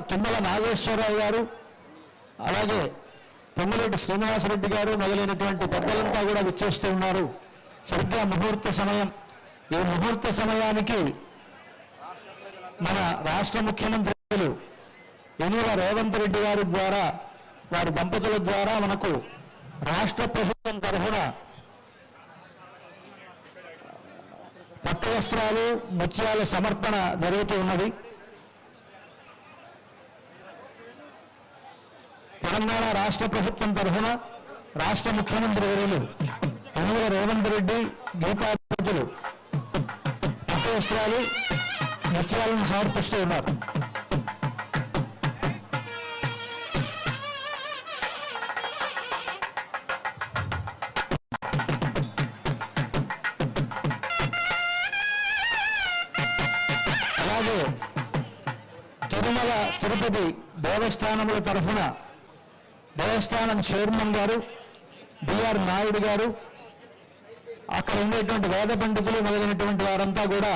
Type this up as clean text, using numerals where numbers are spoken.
తుమ్మల నాగేశ్వరరావు గారు, అలాగే పొంగులేటి శ్రీనివాసరెడ్డి గారు మొదలైనటువంటి పెద్దలంతా కూడా విచ్చేస్తూ ఉన్నారు. సరిగ్గా ముహూర్త సమయం. ఈ ముహూర్త సమయానికి మన రాష్ట్ర ముఖ్యమంత్రులు యనమల రేవంత్ రెడ్డి గారి ద్వారా, వారి దంపతుల ద్వారా మనకు రాష్ట్ర ప్రభుత్వం తరఫున పట్టు వస్త్రాలు, ముత్యాల సమర్పణ జరుగుతూ ఉన్నది. తెలంగాణ రాష్ట్ర ప్రభుత్వం తరఫున రాష్ట్ర ముఖ్యమంత్రి వర్యులు యనమల రేవంత్ రెడ్డి గీతాపతులు పట్టు వస్త్రాలు, ముత్యాలను సమర్పిస్తూ ఉన్నారు. అలాగే తిరుమల తిరుపతి దేవస్థానముల తరఫున దేవస్థానం చైర్మన్ గారు బిఆర్ నాయుడు గారు, అక్కడ ఉండేటువంటి వేద పండితులు మొదలైనటువంటి వారంతా కూడా